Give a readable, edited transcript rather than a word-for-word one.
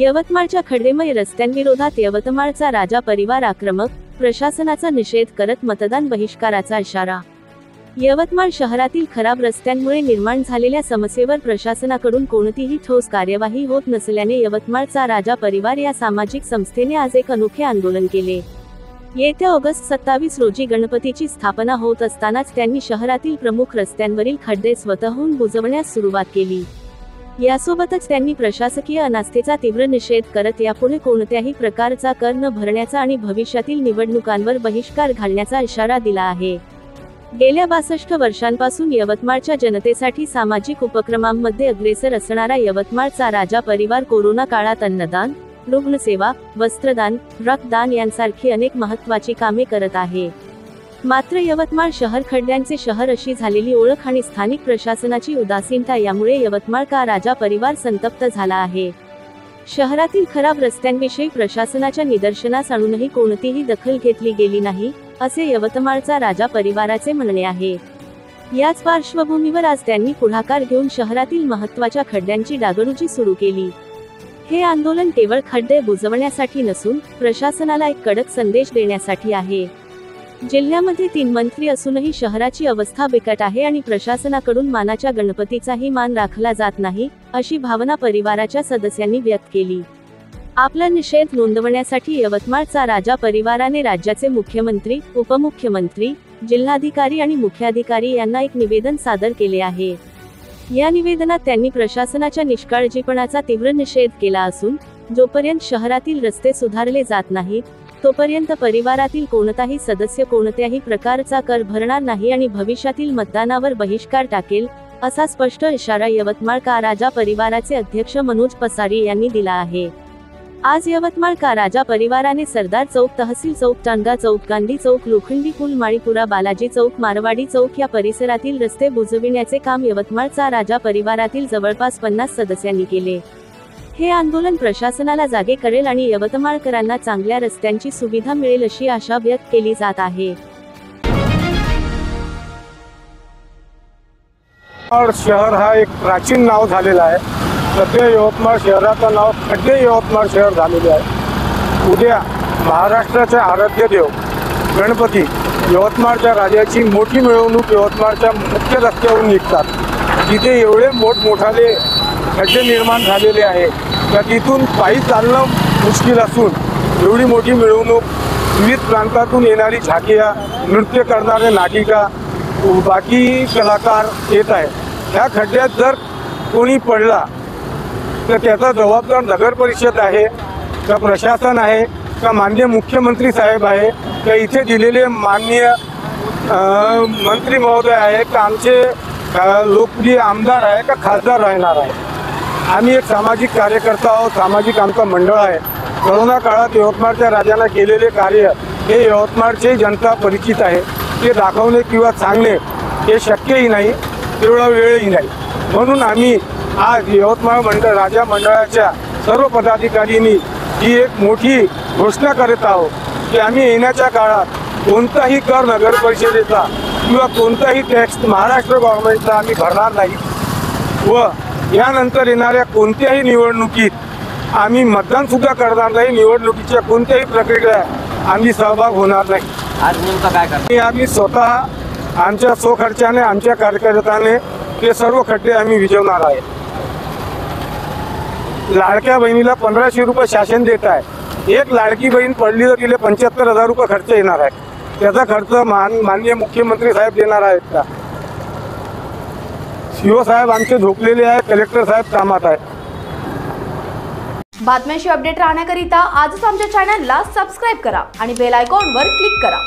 यवतमाळच्या खड्डेमय रस्त्यांविरोधात यवतमाळचा राजा परिवार आक्रमक, प्रशासनाचा निषेध करत मतदान बहिष्काराचा इशारा। यवतमाळ शहरातील खराब रस्त्यांमुळे निर्माण झालेल्या समस्येवर प्रशासनाकडून कोणतीही ठोस कार्यवाही होत नसल्याने यवतमाळचा राजा परिवार या सामाजिक संस्थेने आज एक अनोखे आंदोलन केले। येत्या ऑगस्ट 27 रोजी गणपतीची स्थापना होत असतानाच त्यांनी शहरातील प्रमुख रस्त्यांवरील खड्डे स्वतःहून बुजवण्यास सुरुवात केली। यासोबतच त्यांनी प्रशासकीय अनास्थेचा तीव्र निषेध करत यापुढे कोणत्याही प्रकारचा कर न भरण्याचा आणि भविष्यातील निवडणुकांवर बहिष्कार घालण्याचा इशारा दिला आहे। गेल्या 62 वर्षांपासून यवतमाळच्या जनतेसाठी सामाजिक उपक्रमांमध्ये अग्रेसर असणारा यवतमाळचा राजा परिवार कोरोना काळात अन्नदान, रुग्णसेवा, वस्त्रदान, रक्तदान यांसारखी अनेक महत्त्वाची कामे करत आहे। मात्र यवतमाळ शहर खड्ड्यांचे शहर अशी झालेली ओळख आणि स्थानिक प्रशासनाची उदासीनता यामुळे यवतमाळ का राजा परिवार संतप्त झाला आहे। शहरातील खराब रस्त्यांविषयी प्रशासनाच्या निदर्शनास आणूनही कोणतीही दखल घेतली गेली नाही, असे यवतमाळचा राजा परिवाराचे म्हणणे आहे। याच पार्श्वभूमीवर आज त्यांनी पुढाकार घेऊन शहरातील महत्त्वाच्या खड्ड्यांची डागडुजी सुरू केली। हे आंदोलन केवळ खड्डे बुजवण्यासाठी नसून प्रशासनाला एक कडक संदेश देण्यासाठी आहे। जिल्ह्यामध्ये 3 मंत्री असूनही शहराची अवस्था बिकट आहे आणि प्रशासनाकडून मानाच्या गणपतीचाही मान राखला जात नाही, अशी भावना परिवाराच्या सदस्यांनी व्यक्त केली। आपला निषेध नोंदवण्यासाठी यवतमाळचा राजा परिवाराने राज्याचे मुख्यमंत्री, उपमुख्यमंत्री, जिल्हाधिकारी आणि मुख्याधिकारी यांना एक निवेदन सादर केले आहे। या निवेदनात त्यांनी प्रशासनाच्या निष्काळजीपणाचा तीव्र निषेध केला असून जोपर्यंत शहरातील रस्ते सुधारले जात नाहीत तोपर्यंत परिवारातील कोणताही सदस्य कोणत्याही प्रकारचा कर भरणार नाही आणि भविष्यातील मतदानावर बहिष्कार टाकेल, असा स्पष्ट इशारा यवतमाळ का राजा परिवाराचे अध्यक्ष मनोज पसारी यांनी दिला आहे। आज यवतमाळ का राजा परिवाराने सरदार चौक, तहसील चौक, टांगा चौक, गांधी चौक, लोखंडी पूल, माळीपुरा, बालाजी चौक, मारवाडी चौक या परिसरातील रस्ते बुजविण्याचे काम यवतमाळचा राजा परिवारातील जवळपास 50 सदस्यांनी केले। हे आंदोलन प्रशासनाला जागे करेल आणि यवतमाळकरांना चांगल्या रस्त्यांची सुविधा मिळेल अशी आशा व्यक्त केली जात आहे। शहर हा एक प्राचीन नाव झालेला आहे। सध्या यवतमाळ शहराचं नाव खड्डे यवतमाळ शहर झालेले आहे। उद्या महाराष्ट्राचे आराध्य देव गणपती यवतमाळच्या राजाची मोठी मिरवणूक यवतमाळच्या मुख्य रस्त्यावरून निघतात। जिथे एवढे मोठमोठाले खड्डे निर्माण झालेले आहे त्या तिथून पायी चालणं मुश्किल असून एवढी मोठी मिरवणूक, विविध प्रांतातून येणारी झाकिया, नृत्य करणारे नाटिका, बाकी कलाकार येत आहे। ह्या खड्ड्यात जर कोणी पडला तर त्याचा जबाबदार नगर परिषद आहे का प्रशासन आहे का माननीय मुख्यमंत्री साहेब आहे का इथे दिलेले माननीय मंत्री महोदय आहे का आमचे लोकप्रिय आमदार आहे का खासदार राहणार आहे। आम्ही एक सामाजिक कार्यकर्ता आहोत, सामाजिक आमचं मंडळ आहे। कोरोना काळात यवतमाळच्या राजाला केलेले कार्य हे यवतमाळची जनता परिचित आहे। ते दाखवणे किंवा सांगणे हे शक्यही नाही, तेवढा वेळही नाही। म्हणून आम्ही आज यवतमाळ राजा मंडळाच्या सर्व पदाधिकाऱ्यांनी ही एक मोठी घोषणा करत आहोत की आम्ही येण्याच्या काळात कोणताही कर नगर परिषदेचा किंवा कोणताही टॅक्स महाराष्ट्र गव्हर्नमेंटचा आम्ही भरणार नाही व यानंतर येणाऱ्या कोणत्याही निवडणुकीत आम्ही मतदान सुद्धा करणार नाही। निवडणुकीच्या कोणत्याही प्रक्रियेत आम्ही सहभाग होणार नाही। आज नेमकं काय करणार? आम्ही स्वतः आमच्या स्वखर्चाने आमच्या कार्यकर्त्याने ते सर्व खड्डे आम्ही विझवणार आहे। लाडक्या बहिणीला 1500 रुपये शासन देत आहे। एक लाडकी बहीण पडली तर तिला 75,000 रुपये खर्च येणार आहे। त्याचा खर्च माननीय मुख्यमंत्री साहेब देणार आहेत का? सीओ साहेब आमचे झोपलेले आहे, कलेक्टर साहेब कामात आहे। बातम्यांशी अपडेट राहण्याकरिता आजच आमच्या चॅनलला सबस्क्राइब करा आणि बेल आयकॉनवर क्लिक करा।